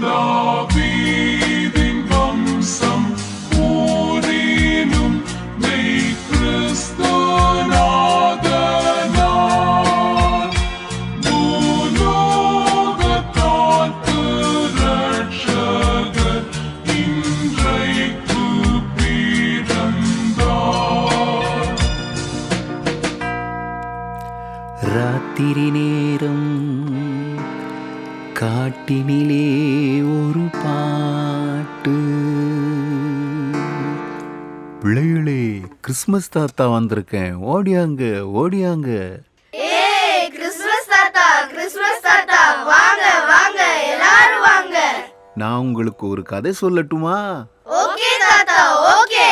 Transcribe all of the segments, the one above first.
தாவீதின் வம்சம் ஊரினும் மெய் கிறிஸ்துநாதனார் பூலோகத்தார்க்கு இரட்சகர் இன்றைக்கு பிறந்தார். ராத்திரி நேரம் காட்டினிலே ஒரு பாட்டு. பிள்ளைகளே, கிறிஸ்மஸ் தாத்தா வந்திருக்கேன், ஓடியாங்க ஓடியாங்க. கிறிஸ்மஸ் தாத்தா, கிறிஸ்மஸ் தாத்தா, வாங்க வாங்க எல்லாரும் வாங்க. நான் உங்களுக்கு ஒரு கதை சொல்லட்டுமா? ஓகே தாத்தா, ஓகே.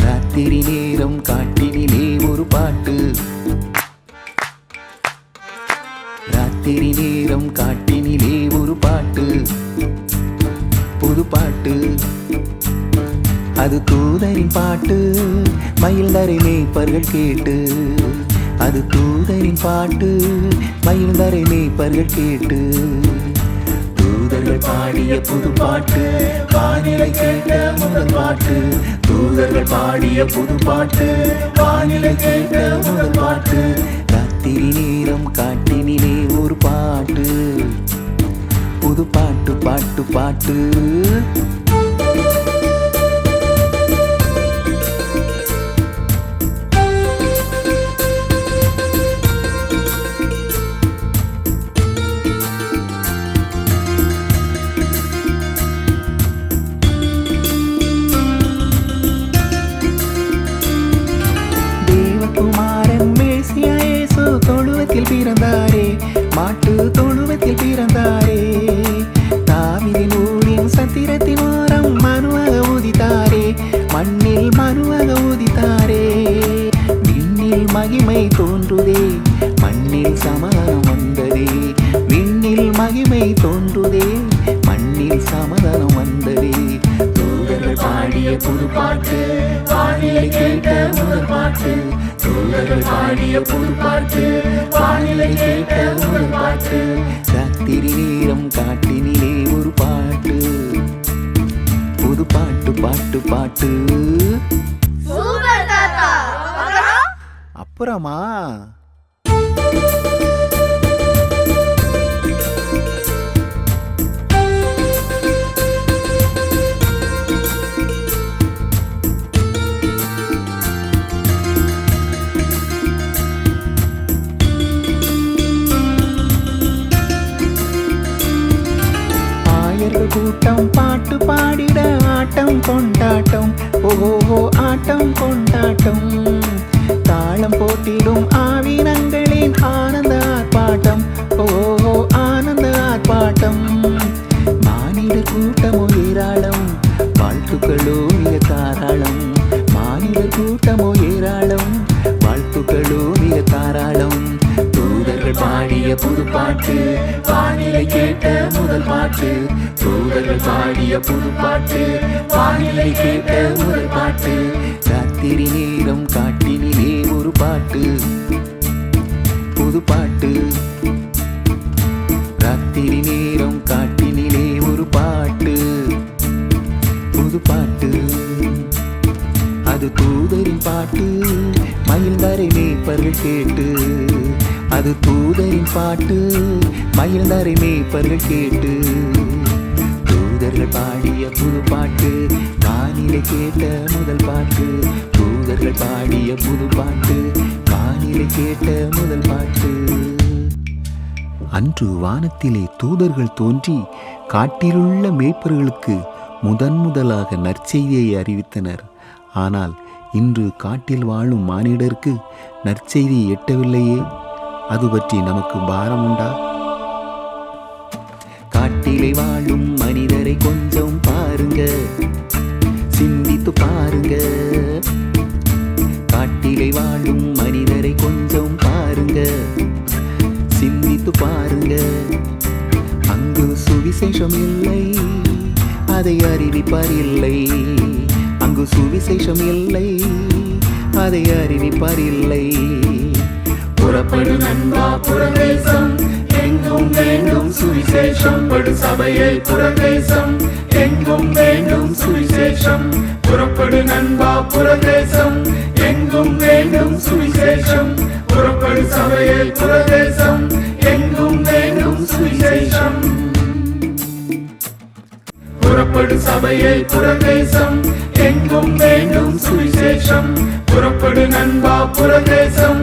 ராத்திரி நேரம் காட்டினிலே ஒரு பாட்டு. ராத்திரி நேரம் காட்டினிலே ஒரு பாட்டு, புது பாட்டு. அது தூதரின் பாட்டு, மயில் தரை மேய்ப்பர்கள் கேட்டு. அது தூதரின் பாட்டு, மயில் தரை மேய்ப்பர்கள் கேட்டு. தூதர்கள் பாடிய புது பாட்டு, வானிலை கேட்ட முதல் பாட்டு. தூதர்கள் பாடிய புது பாட்டு, வானிலை கேட்ட முதல் பாட்டு. ராத்திரி நேரம் காட்டினிலே ஒரு பாட்டு, புது பாட்டு பாட்டு பாட்டு. குமாரன் மேசியா இயேசு தொழுவத்தில் பிறந்தாரே, மாட்டு தொழுவத்தில் பிறந்தாரே. தாவீதின் ஊரின் சத்திரத்தின் ஓரம் மனுவாக உதித்தாரே, மண்ணில் மனுவாக உதித்தாரே. விண்ணில் மகிமை தோன்றுதே, மண்ணில் சமாதானம் வந்ததே. விண்ணில் மகிமை தோன்றுதே, மண்ணில் சமாதானம் வந்ததே. தூதர்கள் பாடிய புது பாட்டு, வானிலை கேட்ட முதல் பாட்டு. தூதர்கள் பாடிய புது பாட்டு, வானிலை கேட்ட முதல் பாட்டு. ராத்திரி நேரம் காட்டினிலே ஒரு பாட்டு, புது பாட்டு பாட்டு பாட்டு. சூப்பர் தாத்தா. அப்புறமா கூட்டம் பாட்டு பாடிட ஆட்டம் கொண்டாட்டம், ஓஹோ ஆட்டம் கொண்டாட்டம். தாளம் போட்டிடும் ஆவினங்களின் ஆனந்த ஆர்ப்பாட்டம், ஓஹோ ஆனந்த ஆர்ப்பாட்டம். மானிட கூட்டமோ ஏராளம், வாழ்த்துக்களோ மிக தாராளம். மானிட கூட்டமோ ஏராளம், வாழ்த்துக்களோ மிக தாராளம். தூதர்கள் பாடிய புது பாட்டு, வானிலை கேட்ட முதல் பாட்டு. தூதர்கள் பாடிய புது பாட்டு, வானிலை கேட்ட முதல் பாட்டு. ராத்திரி நேரம் காட்டினிலே ஒரு பாட்டு, புது பாட்டு. ராத்திரி நேரம் காட்டினிலே ஒரு பாட்டு, புது பாட்டு. அது தூதரின் பாட்டு, மயில் தரை மேய்ப்பர்கள் கேட்டு. அது தூதரின் பாட்டு, மயில் தரை மேய்ப்பர்கள் கேட்டு. தூதர்கள் பாடிய புது பாட்டு, வானிலை கேட்ட முதல் பாட்டு. தூதர்கள் பாடிய புது பாட்டு, வானிலை கேட்ட முதல் பாட்டு. அன்று வானத்திலே தூதர்கள் தோன்றி காட்டிலுள்ள மேய்ப்பர்களுக்கு முதலாக நற்செய்தியை அறிவித்தனர். ஆனால் இன்று காட்டில் வாழும் மானிடருக்கு நற்செய்தி எட்டவில்லையே. அது பற்றி நமக்கு பாரம் உண்டா? காட்டிலே வாழும் மனிதரை கொஞ்சம் பாருங்க, சிந்தித்து பாருங்க. காட்டிலே வாழும் மனிதரை கொஞ்சம் பாருங்க, சிந்தித்து பாருங்க. அங்கு சுவிசேஷம் இல்லை, அதை அறிவிப்பார் இல்லை. அங்கு அங்கு சுவிசேஷம் இல்லை, அதை அறிவிப்பார் இல்லை. புறப்படு நண்பா புறதேசம், எங்கும் வேண்டும் சுவிசேஷம். படு சபையை புறதேசம், எங்கும் வேண்டும் சுவிசேஷம். புறப்படு நண்பா புறதேசம், எங்கும் வேண்டும் சுவிசேஷம். புறப்படு சபையை புறதேசம், எங்கும் வேண்டும் சுவிசேஷம். புறப்படு சபையை புறதேசம், எங்கும் வேண்டும் சுவிசேஷம். புறப்படு நண்பா புறதேசம்,